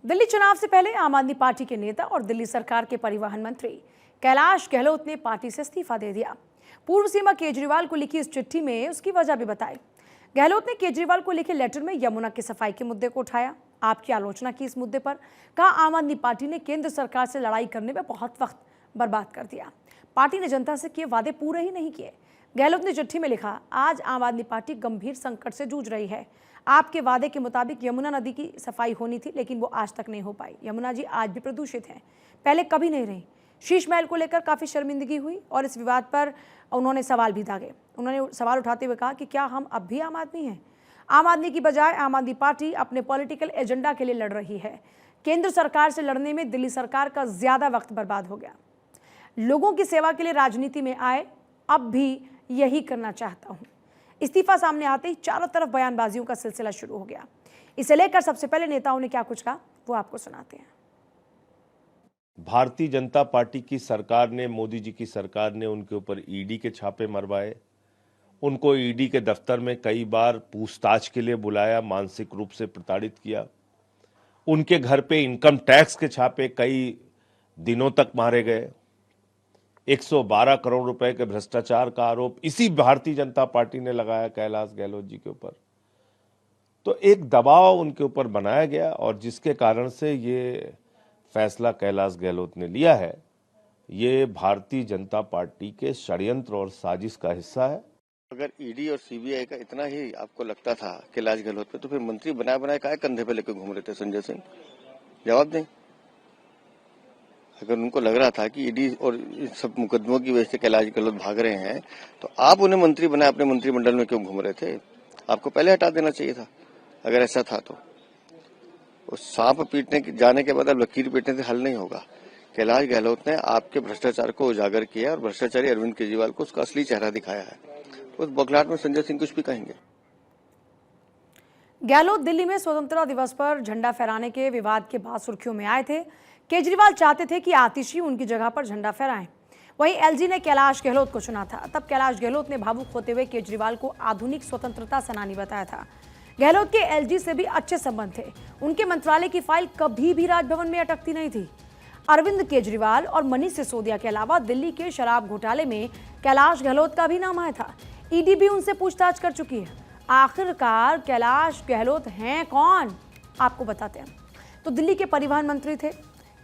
दिल्ली चुनाव से पहले आम आदमी पार्टी के नेता और दिल्ली सरकार के परिवहन मंत्री कैलाश गहलोत ने पार्टी से इस्तीफा दे दिया। पूर्व सीएम केजरीवाल को लिखी इस चिट्ठी में उसकी वजह भी बताई। गहलोत ने केजरीवाल को लिखे लेटर में यमुना की सफाई के मुद्दे को उठाया, आपकी आलोचना की इस मुद्दे पर। कहा आम आदमी पार्टी ने केंद्र सरकार से लड़ाई करने में बहुत वक्त बर्बाद कर दिया, पार्टी ने जनता से किए वादे पूरे ही नहीं किए। गहलोत ने चिट्ठी में लिखा, आज आम आदमी पार्टी गंभीर संकट से जूझ रही है। आपके वादे के मुताबिक यमुना नदी की सफाई होनी थी, लेकिन वो आज तक नहीं हो पाई। यमुना जी आज भी प्रदूषित है, पहले कभी नहीं रही। शीश महल को लेकर काफ़ी शर्मिंदगी हुई और इस विवाद पर उन्होंने सवाल भी दागे। उन्होंने सवाल उठाते हुए कहा कि क्या हम अब भी आम आदमी हैं? आम आदमी की बजाय आम आदमी पार्टी अपने पॉलिटिकल एजेंडा के लिए लड़ रही है। केंद्र सरकार से लड़ने में दिल्ली सरकार का ज़्यादा वक्त बर्बाद हो गया। लोगों की सेवा के लिए राजनीति में आए, अब भी यही करना चाहता हूँ। इस्तीफा सामने आते ही चारों तरफ बयानबाजियों का सिलसिला शुरू हो गया। इसे लेकर सबसे पहले नेताओं ने क्या कुछ कहा वो आपको सुनाते हैं। भारतीय जनता पार्टी की सरकार ने, मोदी जी की सरकार ने उनके ऊपर ईडी के छापे मरवाए, उनको ईडी के दफ्तर में कई बार पूछताछ के लिए बुलाया, मानसिक रूप से प्रताड़ित किया। उनके घर पे इनकम टैक्स के छापे कई दिनों तक मारे गए। 112 करोड़ रुपए के भ्रष्टाचार का आरोप इसी भारतीय जनता पार्टी ने लगाया कैलाश गहलोत जी के ऊपर। तो एक दबाव उनके ऊपर बनाया गया और जिसके कारण से ये फैसला कैलाश गहलोत ने लिया है, ये भारतीय जनता पार्टी के षड्यंत्र और साजिश का हिस्सा है। अगर ईडी और सीबीआई का इतना ही आपको लगता था कैलाश गहलोत पे, तो फिर मंत्री बनाए काहे कंधे पे लेकर घूम रहे थे संजय सिंह? जवाब दें। अगर उनको लग रहा था कि ईडी और इन सब मुकदमों की वजह से कैलाश गहलोत भाग रहे हैं, तो आप उन्हें मंत्री बनाए, अपने मंत्रिमंडल में क्यों घूम रहे थे? आपको पहले हटा देना चाहिए था अगर ऐसा था तो। उस सांप पीटने जाने के बाद लकीर पीटने से हल नहीं होगा। कैलाश गहलोत ने आपके भ्रष्टाचार को उजागर किया और भ्रष्टाचारी अरविंद केजरीवाल को उसका असली चेहरा दिखाया है। उस बौखलाहट में संजय सिंह कुछ भी कहेंगे। गहलोत दिल्ली में स्वतंत्रता दिवस पर झंडा फहराने के विवाद के बाद सुर्खियों में आए थे। केजरीवाल चाहते थे कि आतिशी उनकी जगह पर झंडा फहराएं। वहीं एलजी ने कैलाश गहलोत को चुना था। तब कैलाश गहलोत ने भावुक होते हुए केजरीवाल को आधुनिक स्वतंत्रता सेनानी बताया था। गहलोत के एलजी से भी अच्छे संबंध थे। उनके मंत्रालय की फाइल कभी भी राजभवन में अटकती नहीं थी। अरविंद केजरीवाल और मनीष सिसोदिया के अलावा दिल्ली के शराब घोटाले में कैलाश गहलोत का भी नाम आया था। ईडी भी उनसे पूछताछ कर चुकी है। आखिरकार कैलाश गहलोत हैं कौन, आपको बताते हैं। तो दिल्ली के परिवहन मंत्री थे,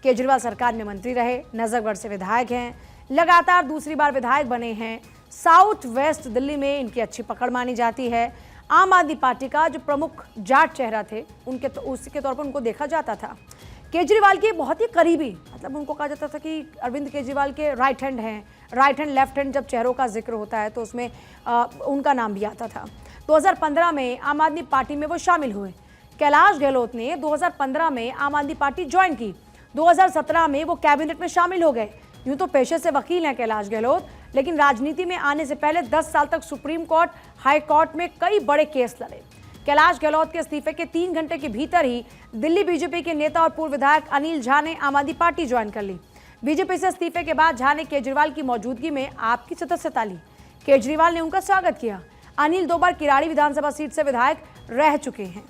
केजरीवाल सरकार में मंत्री रहे, नजरगढ़ से विधायक हैं, लगातार दूसरी बार विधायक बने हैं। साउथ वेस्ट दिल्ली में इनकी अच्छी पकड़ मानी जाती है। आम आदमी पार्टी का जो प्रमुख जाट चेहरा थे, उसके तौर पर उनको देखा जाता था। केजरीवाल के बहुत ही करीबी, मतलब उनको कहा जाता था कि अरविंद केजरीवाल के राइट हैंड हैं। राइट हैंड लेफ्ट हैंड जब चेहरों का जिक्र होता है तो उसमें उनका नाम भी आता था। 2015 में आम आदमी पार्टी में वो शामिल हुए। कैलाश गहलोत ने 2015 में आम आदमी पार्टी ज्वाइन की। 2017 में वो कैबिनेट में शामिल हो गए। यूं तो पेशे से वकील हैं कैलाश गहलोत, लेकिन राजनीति में आने से पहले 10 साल तक सुप्रीम कोर्ट, हाई कोर्ट में कई बड़े केस लड़े। कैलाश गहलोत के इस्तीफे के 3 घंटे के भीतर ही दिल्ली बीजेपी के नेता और पूर्व विधायक अनिल झा ने आम आदमी पार्टी ज्वाइन कर ली। बीजेपी से इस्तीफे के बाद झा ने केजरीवाल की मौजूदगी में आपकी सदस्यता ली। केजरीवाल ने उनका स्वागत किया। अनिल 2 बार किराड़ी विधानसभा सीट से विधायक रह चुके हैं।